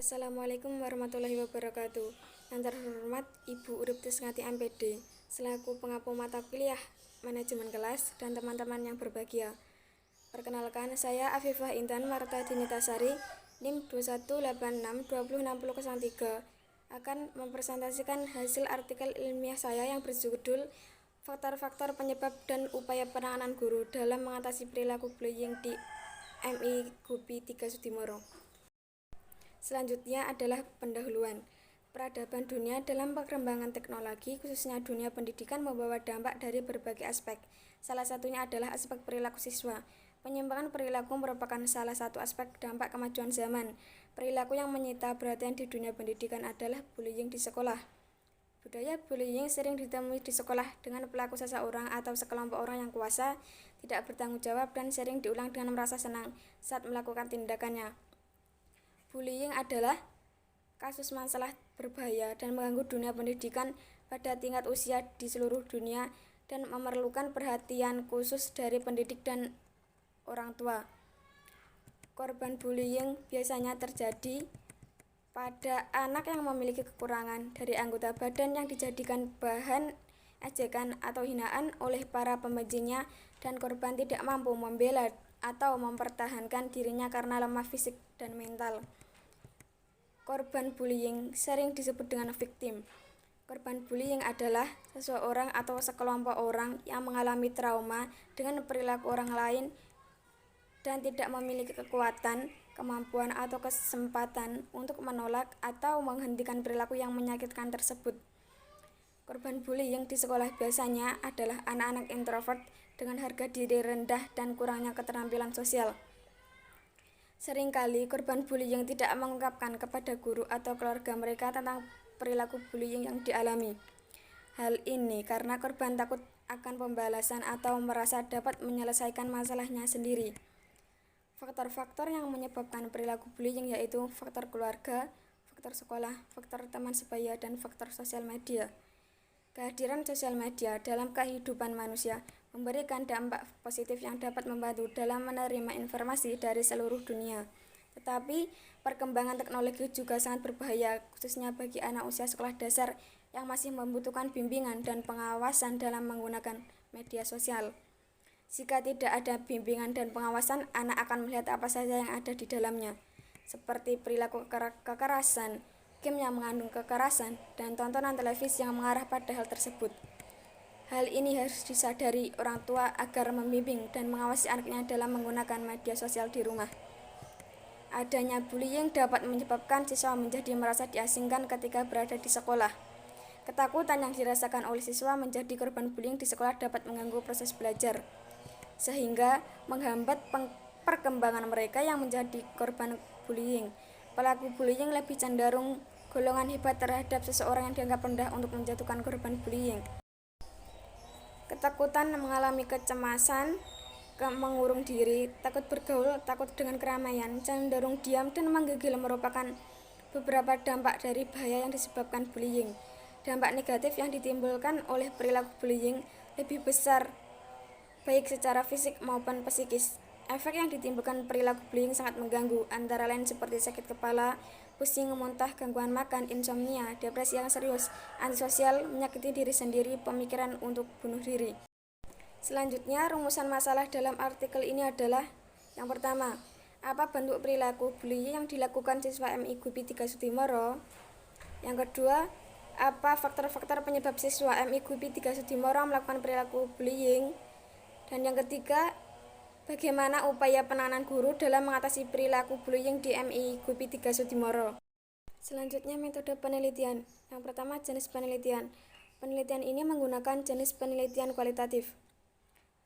Assalamualaikum warahmatullahi wabarakatuh. Yang terhormat Ibu Urip Tisngati MPD, selaku pengapu mata kuliah manajemen kelas dan teman-teman yang berbahagia. Perkenalkan, saya Afifah Intan Marta Dinitasari, NIM 2186206003, akan mempresentasikan hasil artikel ilmiah saya yang berjudul Faktor-faktor penyebab dan upaya penanganan guru dalam mengatasi perilaku bullying di MI Gupi 3 Sudimoro. Selanjutnya adalah pendahuluan. Peradaban dunia dalam perkembangan teknologi, khususnya dunia pendidikan, membawa dampak dari berbagai aspek. Salah satunya adalah aspek perilaku siswa. Penyimpangan perilaku merupakan salah satu aspek dampak kemajuan zaman. Perilaku yang menyita perhatian di dunia pendidikan adalah bullying di sekolah. Budaya bullying sering ditemui di sekolah dengan pelaku seseorang atau sekelompok orang yang kuasa, tidak bertanggung jawab, dan sering diulang dengan merasa senang saat melakukan tindakannya. Bullying adalah kasus masalah berbahaya dan mengganggu dunia pendidikan pada tingkat usia di seluruh dunia dan memerlukan perhatian khusus dari pendidik dan orang tua. Korban bullying biasanya terjadi pada anak yang memiliki kekurangan dari anggota badan yang dijadikan bahan ejekan atau hinaan oleh para pembencinya, dan korban tidak mampu membela atau mempertahankan dirinya karena lemah fisik dan mental. Korban bullying sering disebut dengan victim. Korban bullying adalah seseorang atau sekelompok orang yang mengalami trauma dengan perilaku orang lain dan tidak memiliki kekuatan, kemampuan, atau kesempatan untuk menolak atau menghentikan perilaku yang menyakitkan tersebut. Korban bullying di sekolah biasanya adalah anak-anak introvert dengan harga diri rendah dan kurangnya keterampilan sosial. Seringkali korban bullying tidak mengungkapkan kepada guru atau keluarga mereka tentang perilaku bullying yang dialami. Hal ini karena korban takut akan pembalasan atau merasa dapat menyelesaikan masalahnya sendiri. Faktor-faktor yang menyebabkan perilaku bullying yaitu faktor keluarga, faktor sekolah, faktor teman sebaya, dan faktor sosial media. Kehadiran sosial media dalam kehidupan manusia memberikan dampak positif yang dapat membantu dalam menerima informasi dari seluruh dunia. Tetapi, perkembangan teknologi juga sangat berbahaya, khususnya bagi anak usia sekolah dasar yang masih membutuhkan bimbingan dan pengawasan dalam menggunakan media sosial. Jika tidak ada bimbingan dan pengawasan, anak akan melihat apa saja yang ada di dalamnya, seperti perilaku kekerasan, game yang mengandung kekerasan, dan tontonan televisi yang mengarah pada hal tersebut. Hal ini harus disadari orang tua agar membimbing dan mengawasi anaknya dalam menggunakan media sosial di rumah. Adanya bullying dapat menyebabkan siswa menjadi merasa diasingkan ketika berada di sekolah. Ketakutan yang dirasakan oleh siswa menjadi korban bullying di sekolah dapat mengganggu proses belajar, sehingga menghambat perkembangan mereka yang menjadi korban bullying. Pelaku bullying lebih cenderung golongan hebat terhadap seseorang yang dianggap rendah untuk menjatuhkan korban bullying. Ketakutan mengalami kecemasan, mengurung diri, takut bergaul, takut dengan keramaian, cenderung diam, dan menggigil merupakan beberapa dampak dari bahaya yang disebabkan bullying. Dampak negatif yang ditimbulkan oleh perilaku bullying lebih besar, baik secara fisik maupun psikis. Efek yang ditimbulkan perilaku bullying sangat mengganggu, antara lain seperti sakit kepala, pusing, muntah, gangguan makan, insomnia, depresi yang serius, antisosial, menyakiti diri sendiri, pemikiran untuk bunuh diri. Selanjutnya, rumusan masalah dalam artikel ini adalah: yang pertama, apa bentuk perilaku bullying yang dilakukan siswa MI Gupi 3 Sudimoro? Yang kedua, apa faktor-faktor penyebab siswa MI Gupi 3 Sudimoro melakukan perilaku bullying? Dan yang ketiga, bagaimana upaya penanganan guru dalam mengatasi perilaku bullying di MI Gupi 3 Sudimoro? Selanjutnya, metode penelitian. Yang pertama, jenis penelitian. Penelitian ini menggunakan jenis penelitian kualitatif.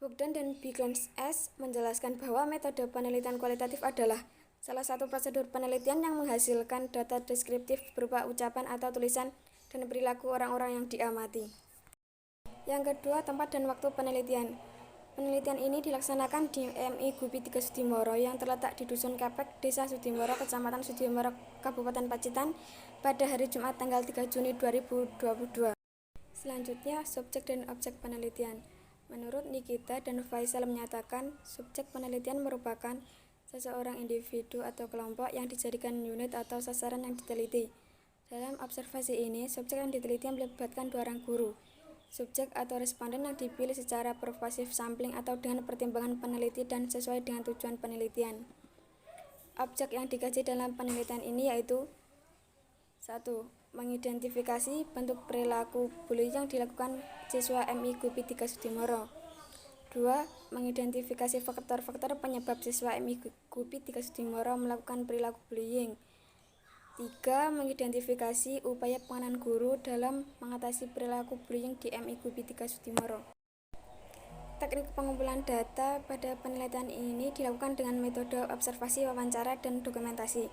Bogdan dan Biglens S. menjelaskan bahwa metode penelitian kualitatif adalah salah satu prosedur penelitian yang menghasilkan data deskriptif berupa ucapan atau tulisan dan perilaku orang-orang yang diamati. Yang kedua, tempat dan waktu penelitian. Penelitian ini dilaksanakan di MI Gupi 3 Sudimoro yang terletak di Dusun Kepek, Desa Sudimoro, Kecamatan Sudimoro, Kabupaten Pacitan, pada hari Jumat tanggal 3 Juni 2022. Selanjutnya, subjek dan objek penelitian. Menurut Nikita dan Faisal menyatakan, subjek penelitian merupakan seseorang individu atau kelompok yang dijadikan unit atau sasaran yang diteliti. Dalam observasi ini, subjek yang diteliti melibatkan 2 orang guru. Subjek atau responden yang dipilih secara pervasif sampling atau dengan pertimbangan peneliti dan sesuai dengan tujuan penelitian. Objek yang dikaji dalam penelitian ini yaitu 1. Mengidentifikasi bentuk perilaku bullying yang dilakukan siswa MI Gupi 3 Sudimoro. 2. Mengidentifikasi faktor-faktor penyebab siswa MI Gupi 3 Sudimoro melakukan perilaku bullying. 3. Mengidentifikasi upaya penganan guru dalam mengatasi perilaku bullying di MI Gupi 3 Sudimoro. Teknik pengumpulan data pada penelitian ini dilakukan dengan metode observasi, wawancara, dan dokumentasi.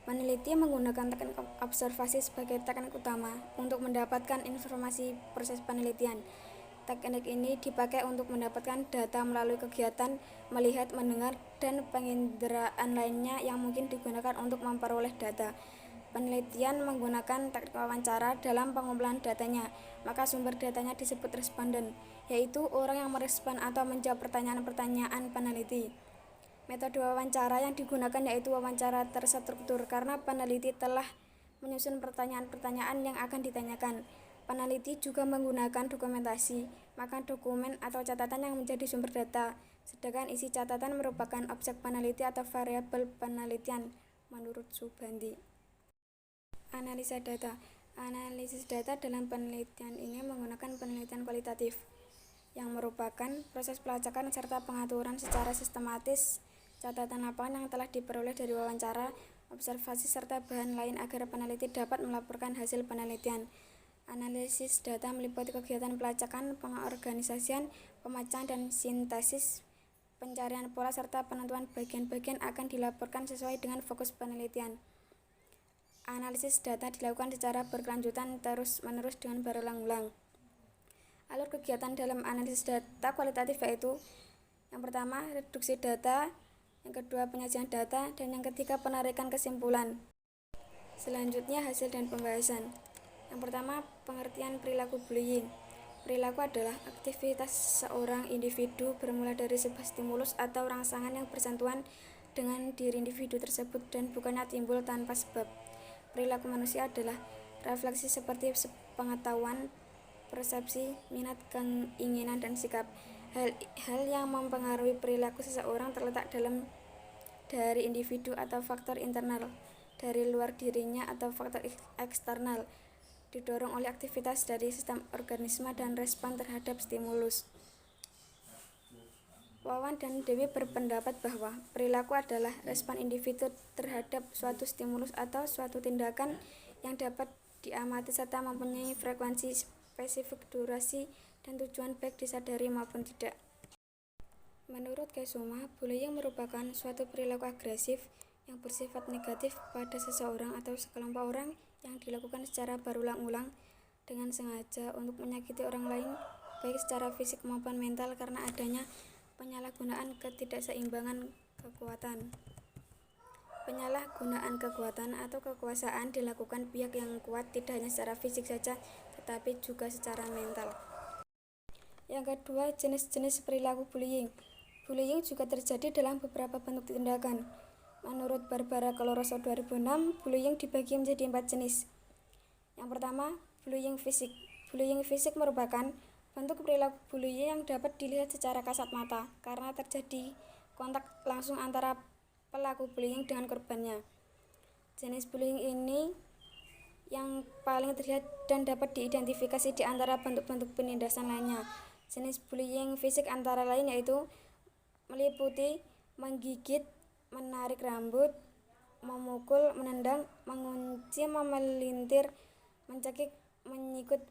Peneliti menggunakan teknik observasi sebagai teknik utama untuk mendapatkan informasi proses penelitian. Teknik ini dipakai untuk mendapatkan data melalui kegiatan melihat, mendengar, dan penginderaan lainnya yang mungkin digunakan untuk memperoleh data. Penelitian menggunakan teknik wawancara dalam pengumpulan datanya, maka sumber datanya disebut responden, yaitu orang yang merespon atau menjawab pertanyaan-pertanyaan peneliti. Metode wawancara yang digunakan yaitu wawancara terstruktur karena peneliti telah menyusun pertanyaan-pertanyaan yang akan ditanyakan. Peneliti juga menggunakan dokumentasi, maka dokumen atau catatan yang menjadi sumber data, sedangkan isi catatan merupakan objek peneliti atau variabel penelitian menurut Subandi. Analisa data. Analisis data dalam penelitian ini menggunakan penelitian kualitatif, yang merupakan proses pelacakan serta pengaturan secara sistematis catatan lapangan yang telah diperoleh dari wawancara, observasi, serta bahan lain agar peneliti dapat melaporkan hasil penelitian. Analisis data meliputi kegiatan pelacakan, pengorganisasian, pemecahan, dan sintesis, pencarian pola, serta penentuan bagian-bagian akan dilaporkan sesuai dengan fokus penelitian. Analisis data dilakukan secara berkelanjutan terus-menerus dengan berulang-ulang. Alur kegiatan dalam analisis data kualitatif yaitu yang pertama, reduksi data, yang kedua, penyajian data, dan yang ketiga, penarikan kesimpulan. Selanjutnya, hasil dan pembahasan. Yang pertama, pengertian perilaku bullying. Perilaku adalah aktivitas seorang individu bermula dari sebuah stimulus atau rangsangan yang bersentuhan dengan diri individu tersebut dan bukannya timbul tanpa sebab. Perilaku manusia adalah refleksi seperti pengetahuan, persepsi, minat, keinginan, dan sikap. Hal yang mempengaruhi perilaku seseorang terletak dari individu atau faktor internal, dari luar dirinya atau faktor eksternal, didorong oleh aktivitas dari sistem organisme dan respon terhadap stimulus. Wawan dan Dewi berpendapat bahwa perilaku adalah respon individu terhadap suatu stimulus atau suatu tindakan yang dapat diamati serta mempunyai frekuensi spesifik, durasi, dan tujuan baik disadari maupun tidak. Menurut Kesuma, bullying merupakan suatu perilaku agresif yang bersifat negatif pada seseorang atau sekelompok orang yang dilakukan secara berulang-ulang dengan sengaja untuk menyakiti orang lain, baik secara fisik maupun mental karena adanya penyalahgunaan ketidakseimbangan kekuatan. Penyalahgunaan kekuatan atau kekuasaan dilakukan pihak yang kuat tidak hanya secara fisik saja, tetapi juga secara mental. Yang kedua, jenis-jenis perilaku bullying. Bullying juga terjadi dalam beberapa bentuk tindakan. Menurut Barbara Coloroso 2006, bullying dibagi menjadi 4 jenis. Yang pertama, bullying fisik. Bullying fisik merupakan bentuk perilaku bullying yang dapat dilihat secara kasat mata karena terjadi kontak langsung antara pelaku bullying dengan korbannya. Jenis bullying ini yang paling terlihat dan dapat diidentifikasi di antara bentuk-bentuk penindasan lainnya. Jenis bullying fisik antara lain yaitu meliputi menggigit, menarik rambut, memukul, menendang, mengunci, memelintir, mencekik, menyikut,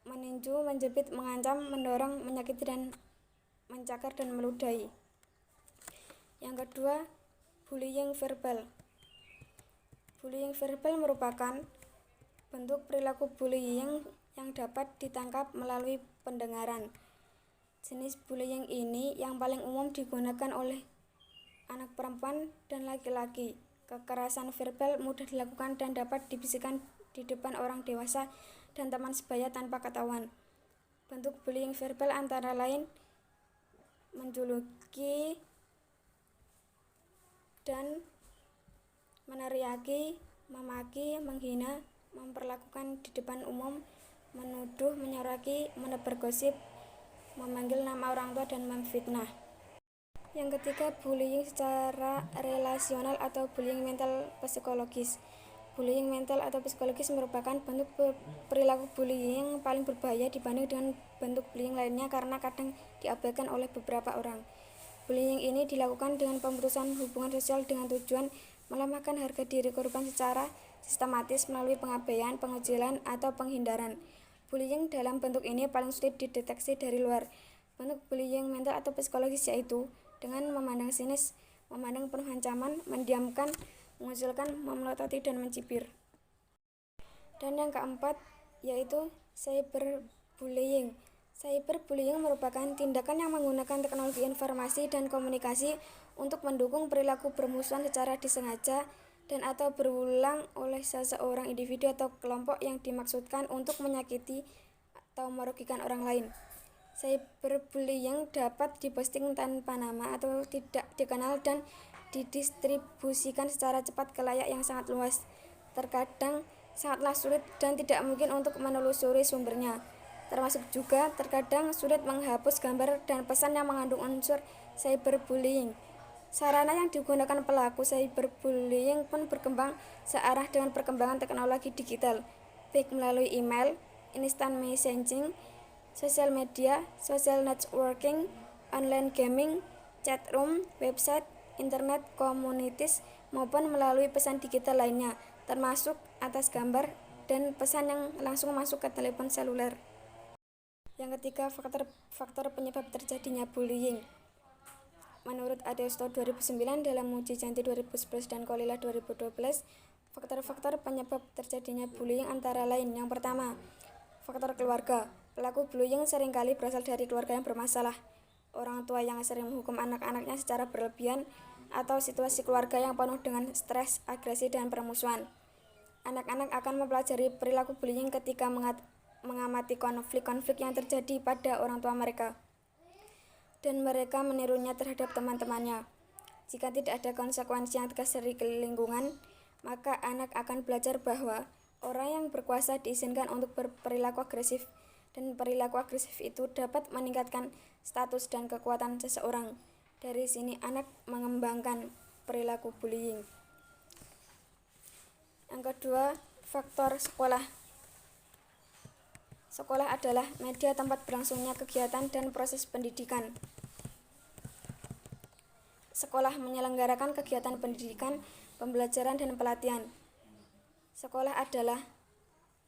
meninju, menjepit, mengancam, mendorong, menyakiti, dan mencakar dan meludahi. Yang kedua, bullying verbal. Bullying verbal merupakan bentuk perilaku bullying yang dapat ditangkap melalui pendengaran. Jenis bullying ini yang paling umum digunakan oleh anak perempuan dan laki-laki. Kekerasan verbal mudah dilakukan dan dapat dibisikkan di depan orang dewasa dan teman sebaya tanpa ketahuan. Bentuk bullying verbal antara lain menjuluki, dan meneriaki, memaki, menghina, memperlakukan di depan umum, menuduh, menyoraki, menebar gosip, memanggil nama orang tua, dan memfitnah. Yang ketiga, bullying secara relasional atau bullying mental psikologis. Bullying mental atau psikologis merupakan bentuk perilaku bullying yang paling berbahaya dibanding dengan bentuk bullying lainnya karena kadang diabaikan oleh beberapa orang. Bullying ini dilakukan dengan pemutusan hubungan sosial dengan tujuan melemahkan harga diri korban secara sistematis melalui pengabaian, pengejilan, atau penghindaran. Bullying dalam bentuk ini paling sulit dideteksi dari luar. Bentuk bullying mental atau psikologis yaitu dengan memandang sinis, memandang penuh ancaman, mendiamkan, mengucilkan, memelototi, dan mencibir. Dan yang keempat yaitu cyberbullying. Cyberbullying merupakan tindakan yang menggunakan teknologi informasi dan komunikasi untuk mendukung perilaku bermusuhan secara disengaja dan atau berulang oleh seseorang individu atau kelompok yang dimaksudkan untuk menyakiti atau merugikan orang lain. Cyberbullying dapat diposting tanpa nama atau tidak dikenal dan didistribusikan secara cepat ke layak yang sangat luas. Terkadang sangatlah sulit dan tidak mungkin untuk menelusuri sumbernya. Termasuk juga terkadang sulit menghapus gambar dan pesan yang mengandung unsur cyberbullying. Sarana yang digunakan pelaku cyberbullying pun berkembang searah dengan perkembangan teknologi digital, baik melalui email, instant messaging, sosial media, social networking, online gaming, chat room, website, internet communities, maupun melalui pesan digital lainnya, termasuk atas gambar dan pesan yang langsung masuk ke telepon seluler. Yang ketiga, faktor penyebab terjadinya bullying. Menurut Adesto 2009 dalam uji Janti 2011 dan Kolila 2012, faktor-faktor penyebab terjadinya bullying antara lain. Yang pertama, faktor keluarga. Pelaku bullying seringkali berasal dari keluarga yang bermasalah. Orang tua yang sering menghukum anak-anaknya secara berlebihan atau situasi keluarga yang penuh dengan stres, agresi, dan permusuhan. Anak-anak akan mempelajari perilaku bullying ketika mengamati konflik-konflik yang terjadi pada orang tua mereka, dan mereka menirunya terhadap teman-temannya. Jika tidak ada konsekuensi yang tegas dari lingkungan, maka anak akan belajar bahwa orang yang berkuasa diizinkan untuk berperilaku agresif, dan perilaku agresif itu dapat meningkatkan status dan kekuatan seseorang. Dari sini anak mengembangkan perilaku bullying. Yang kedua, faktor sekolah. Sekolah adalah media tempat berlangsungnya kegiatan dan proses pendidikan. Sekolah menyelenggarakan kegiatan pendidikan, pembelajaran, dan pelatihan. Sekolah adalah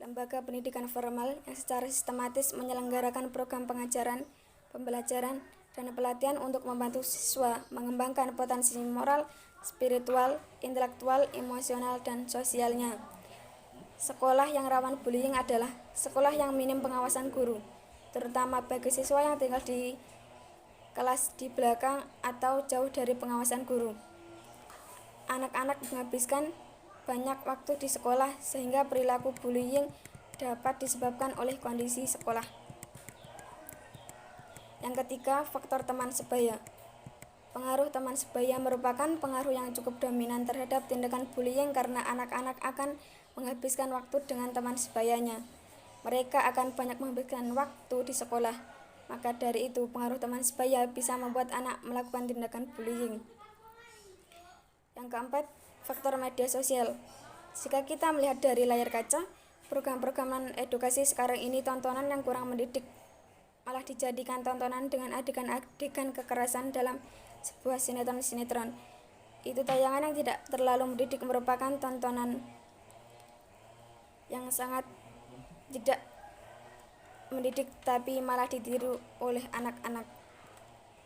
lembaga pendidikan formal yang secara sistematis menyelenggarakan program pengajaran, pembelajaran, dan pelatihan untuk membantu siswa mengembangkan potensi moral, spiritual, intelektual, emosional, dan sosialnya. Sekolah yang rawan bullying adalah sekolah yang minim pengawasan guru, terutama bagi siswa yang tinggal di kelas di belakang atau jauh dari pengawasan guru. Anak-anak menghabiskan banyak waktu di sekolah sehingga perilaku bullying dapat disebabkan oleh kondisi sekolah. Yang ketiga, faktor teman sebaya. Pengaruh teman sebaya merupakan pengaruh yang cukup dominan terhadap tindakan bullying karena anak-anak akan menghabiskan waktu dengan teman sebayanya. Mereka akan banyak menghabiskan waktu di sekolah. Maka dari itu, pengaruh teman sebaya bisa membuat anak melakukan tindakan bullying. Yang keempat, faktor media sosial. Jika kita melihat dari layar kaca, program-program edukasi sekarang ini tontonan yang kurang mendidik, malah dijadikan tontonan dengan adegan-adegan kekerasan dalam sebuah sinetron-sinetron. Itu tayangan yang tidak terlalu mendidik, merupakan tontonan yang sangat tidak mendidik tapi malah ditiru oleh anak-anak.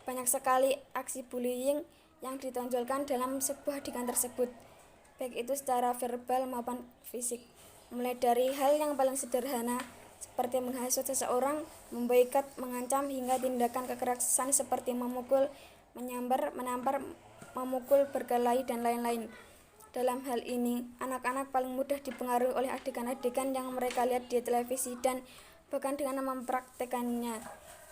Banyak sekali aksi bullying yang ditonjolkan dalam sebuah adegan tersebut, baik itu secara verbal maupun fisik. Mulai dari hal yang paling sederhana seperti menghasut seseorang, memboikot, mengancam, hingga tindakan kekerasan seperti memukul, menyambar, menampar, memukul berkelahi, dan lain-lain. Dalam hal ini, anak-anak paling mudah dipengaruhi oleh adegan-adegan yang mereka lihat di televisi dan bahkan dengan mempraktekannya.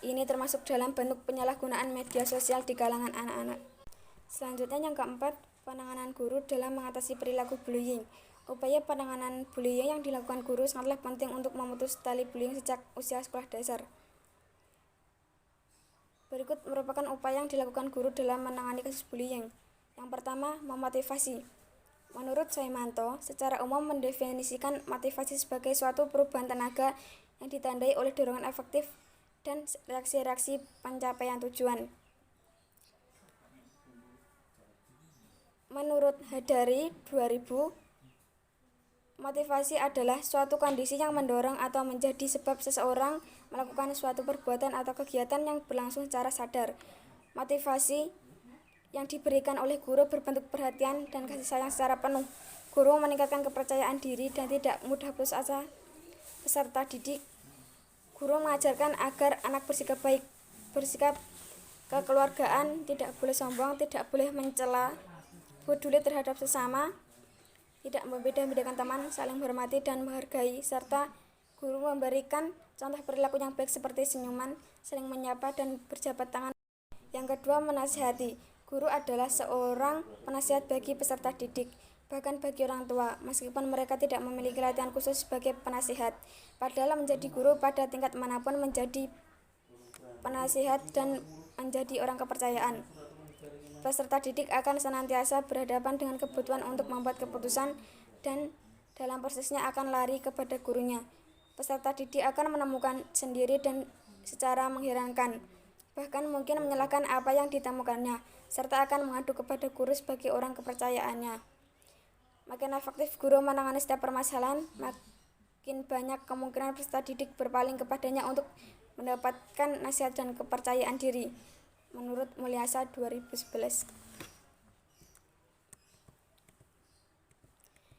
Ini termasuk dalam bentuk penyalahgunaan media sosial di kalangan anak-anak. Selanjutnya yang keempat, penanganan guru dalam mengatasi perilaku bullying. Upaya penanganan bullying yang dilakukan guru sangatlah penting untuk memutus tali bullying sejak usia sekolah dasar. Berikut merupakan upaya yang dilakukan guru dalam menangani kasus bullying. Yang pertama, memotivasi. Menurut Soemanto, secara umum mendefinisikan motivasi sebagai suatu perubahan tenaga yang ditandai oleh dorongan efektif dan reaksi-reaksi pencapaian tujuan. Menurut Hadari 2000, motivasi adalah suatu kondisi yang mendorong atau menjadi sebab seseorang melakukan suatu perbuatan atau kegiatan yang berlangsung secara sadar. Motivasi yang diberikan oleh guru berbentuk perhatian dan kasih sayang secara penuh. Guru meningkatkan kepercayaan diri dan tidak mudah putus asa peserta didik. Guru mengajarkan agar anak bersikap baik, bersikap kekeluargaan, tidak boleh sombong, tidak boleh mencela, peduli terhadap sesama, tidak membeda-bedakan teman, saling menghormati dan menghargai, serta guru memberikan contoh perilaku yang baik seperti senyuman, saling menyapa, dan berjabat tangan. Yang kedua, menasihati. Guru adalah seorang penasihat bagi peserta didik, bahkan bagi orang tua, meskipun mereka tidak memiliki latihan khusus sebagai penasihat. Padahal menjadi guru pada tingkat manapun menjadi penasihat dan menjadi orang kepercayaan. Peserta didik akan senantiasa berhadapan dengan kebutuhan untuk membuat keputusan dan dalam prosesnya akan lari kepada gurunya. Peserta didik akan menemukan sendiri dan secara mengherankan, bahkan mungkin menyalahkan apa yang ditemukannya, serta akan mengadu kepada guru sebagai orang kepercayaannya. Makin efektif guru menangani setiap permasalahan, makin banyak kemungkinan peserta didik berpaling kepadanya untuk mendapatkan nasihat dan kepercayaan diri. Menurut Mulyasa 2011.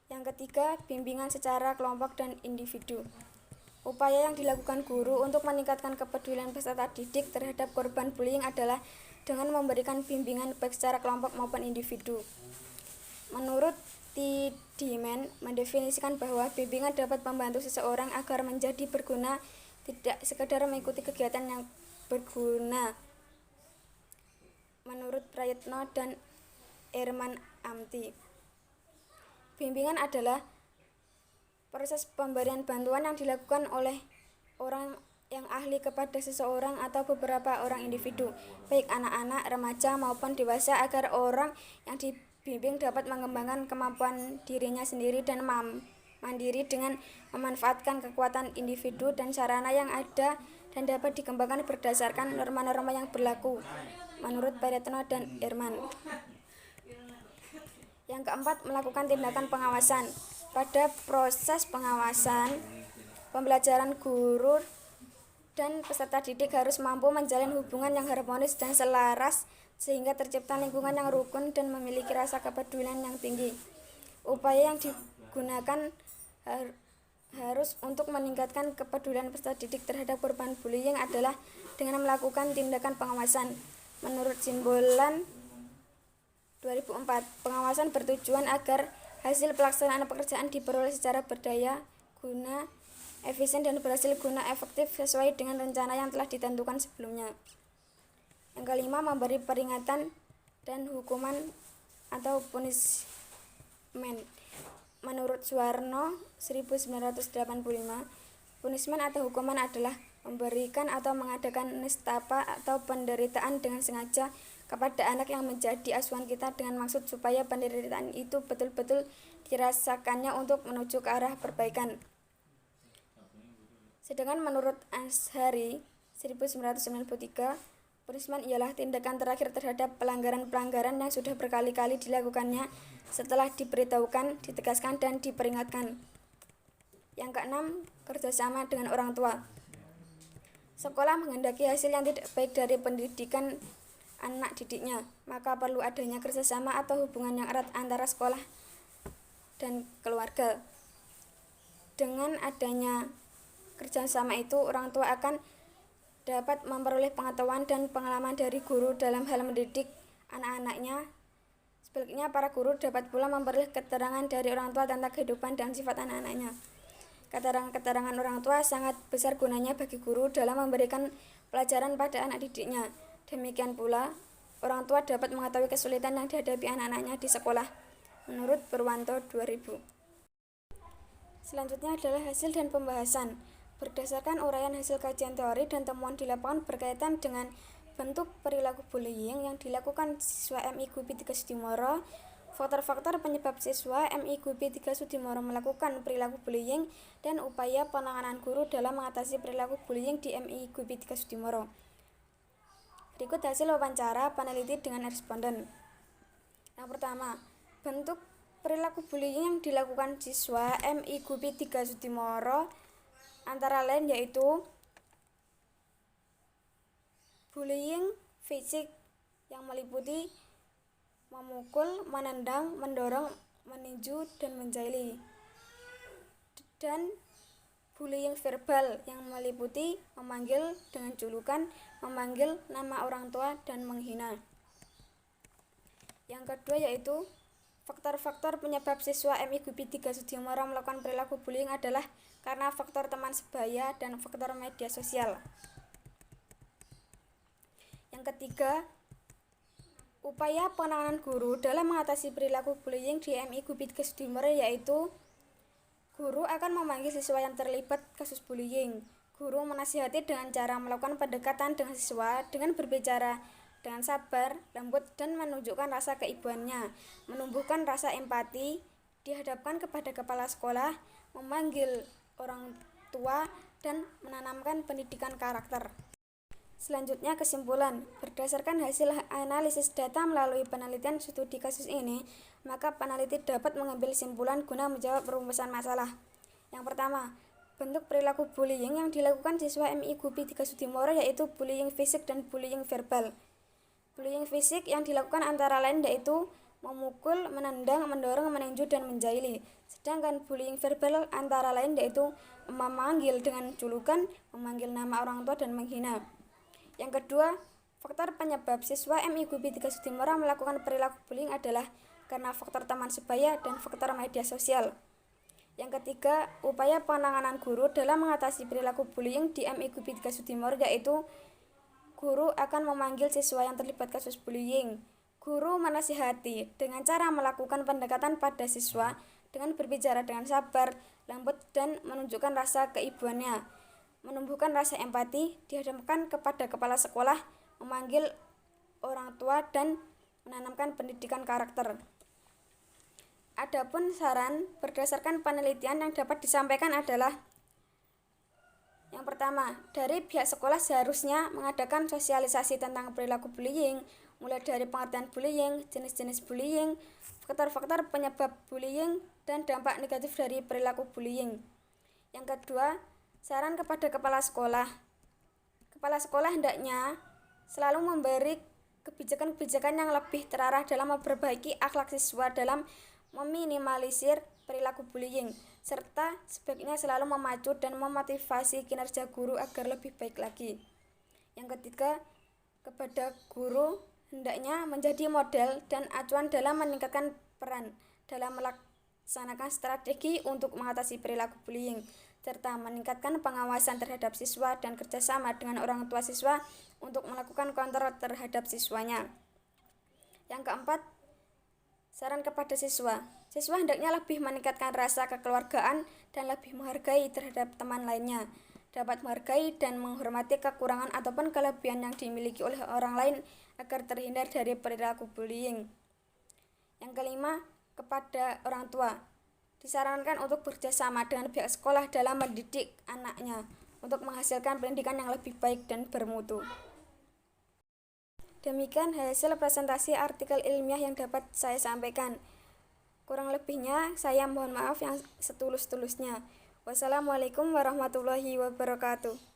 Yang ketiga, bimbingan secara kelompok dan individu. Upaya yang dilakukan guru untuk meningkatkan kepedulian peserta didik terhadap korban bullying adalah dengan memberikan bimbingan baik secara kelompok maupun individu. Menurut Tidiman, mendefinisikan bahwa bimbingan dapat membantu seseorang agar menjadi berguna, tidak sekedar mengikuti kegiatan yang berguna. Menurut Prayitno dan Erman Amti, bimbingan adalah proses pemberian bantuan yang dilakukan oleh orang yang ahli kepada seseorang atau beberapa orang individu, baik anak-anak, remaja maupun dewasa, agar orang yang dibimbing dapat mengembangkan kemampuan dirinya sendiri dan mandiri dengan memanfaatkan kekuatan individu dan sarana yang ada dan dapat dikembangkan berdasarkan norma-norma yang berlaku. Menurut Prayitno dan Erman. Yang keempat, melakukan tindakan pengawasan. Pada proses pengawasan, pembelajaran guru dan peserta didik harus mampu menjalin hubungan yang harmonis dan selaras sehingga tercipta lingkungan yang rukun dan memiliki rasa kepedulian yang tinggi. Upaya yang digunakan harus untuk meningkatkan kepedulian peserta didik terhadap korban bullying adalah dengan melakukan tindakan pengawasan. Menurut Simbolan 2004, pengawasan bertujuan agar hasil pelaksanaan pekerjaan diperoleh secara berdaya guna, efisien dan berhasil guna efektif sesuai dengan rencana yang telah ditentukan sebelumnya. Yang kelima, memberi peringatan dan hukuman atau punishment. Menurut Suwarno 1985, punishment atau hukuman adalah memberikan atau mengadakan nestapa atau penderitaan dengan sengaja kepada anak yang menjadi asuhan kita dengan maksud supaya penderitaan itu betul-betul dirasakannya untuk menuju ke arah perbaikan. Sedangkan menurut Ashari 1993, punishment ialah tindakan terakhir terhadap pelanggaran-pelanggaran yang sudah berkali-kali dilakukannya setelah diberitahukan, ditegaskan, dan diperingatkan. Yang keenam, kerjasama dengan orang tua. Sekolah menghendaki hasil yang tidak baik dari pendidikan anak didiknya, maka perlu adanya kerjasama atau hubungan yang erat antara sekolah dan keluarga. Dengan adanya kerjasama itu, orang tua akan dapat memperoleh pengetahuan dan pengalaman dari guru dalam hal mendidik anak-anaknya. Sebaliknya, para guru dapat pula memperoleh keterangan dari orang tua tentang kehidupan dan sifat anak-anaknya. Keterangan orang tua sangat besar gunanya bagi guru dalam memberikan pelajaran pada anak didiknya. Demikian pula, orang tua dapat mengetahui kesulitan yang dihadapi anak-anaknya di sekolah, menurut Purwanto 2000. Selanjutnya adalah hasil dan pembahasan. Berdasarkan uraian hasil kajian teori dan temuan di lapangan berkaitan dengan bentuk perilaku bullying yang dilakukan siswa MI Gupi 3 Sudimoro, faktor-faktor penyebab siswa MI Gupi 3 Sudimoro melakukan perilaku bullying, dan upaya penanganan guru dalam mengatasi perilaku bullying di MI Gupi 3 Sudimoro. Berikut hasil wawancara peneliti dengan responden. Yang pertama, bentuk perilaku bullying yang dilakukan siswa MI Gupi 3 Sudimoro antara lain yaitu bullying fisik yang meliputi memukul, menendang, mendorong, meninju, dan menjaili, dan bullying verbal yang meliputi memanggil dengan julukan, memanggil nama orang tua, dan menghina. Yang kedua yaitu faktor-faktor penyebab siswa MI Gupi 3 Sudimoro melakukan perilaku bullying adalah karena faktor teman sebaya dan faktor media sosial. Yang ketiga, upaya penanganan guru dalam mengatasi perilaku bullying di MI Gupi 3 Sudimoro yaitu guru akan memanggil siswa yang terlibat kasus bullying. Guru menasihati dengan cara melakukan pendekatan dengan siswa dengan berbicara dengan sabar, lembut, dan menunjukkan rasa keibuannya, menumbuhkan rasa empati, dihadapkan kepada kepala sekolah, memanggil orang tua, dan menanamkan pendidikan karakter. Selanjutnya kesimpulan. Berdasarkan hasil analisis data melalui penelitian studi kasus ini, maka peneliti dapat mengambil kesimpulan guna menjawab perumusan masalah. Yang pertama, bentuk perilaku bullying yang dilakukan siswa MI Gupi 3 Sudimoro yaitu bullying fisik dan bullying verbal. Bullying fisik yang dilakukan antara lain yaitu memukul, menendang, mendorong, meninju, dan menjaili. Sedangkan bullying verbal antara lain yaitu memanggil dengan julukan, memanggil nama orang tua, dan menghina. Yang kedua, faktor penyebab siswa MI Gupi 3 Sudimoro melakukan perilaku bullying adalah karena faktor teman sebaya dan faktor media sosial. Yang ketiga, upaya penanganan guru dalam mengatasi perilaku bullying di MI Gupi 3 Sudimoro yaitu guru akan memanggil siswa yang terlibat kasus bullying. Guru menasihati dengan cara melakukan pendekatan pada siswa dengan berbicara dengan sabar, lembut, dan menunjukkan rasa keibuannya, menumbuhkan rasa empati, dihadapkan kepada kepala sekolah, memanggil orang tua, dan menanamkan pendidikan karakter. Adapun saran berdasarkan penelitian yang dapat disampaikan adalah yang pertama, dari pihak sekolah seharusnya mengadakan sosialisasi tentang perilaku bullying, mulai dari pengertian bullying, jenis-jenis bullying, faktor-faktor penyebab bullying, dan dampak negatif dari perilaku bullying. Yang kedua, saran kepada kepala sekolah. Kepala sekolah hendaknya selalu memberi kebijakan-kebijakan yang lebih terarah dalam memperbaiki akhlak siswa dalam meminimalisir perilaku bullying, serta sebaiknya selalu memacu dan memotivasi kinerja guru agar lebih baik lagi. Yang ketiga, kepada guru hendaknya menjadi model dan acuan dalam meningkatkan peran dalam melaksanakan strategi untuk mengatasi perilaku bullying, serta meningkatkan pengawasan terhadap siswa dan kerjasama dengan orang tua siswa untuk melakukan kontrol terhadap siswanya. Yang keempat, saran kepada siswa. Siswa hendaknya lebih meningkatkan rasa kekeluargaan dan lebih menghargai terhadap teman lainnya, dapat menghargai dan menghormati kekurangan ataupun kelebihan yang dimiliki oleh orang lain agar terhindar dari perilaku bullying. Yang kelima, kepada orang tua. Disarankan untuk bekerjasama dengan pihak sekolah dalam mendidik anaknya untuk menghasilkan pendidikan yang lebih baik dan bermutu. Demikian hasil presentasi artikel ilmiah yang dapat saya sampaikan. Kurang lebihnya saya mohon maaf yang setulus-tulusnya. Wassalamualaikum warahmatullahi wabarakatuh.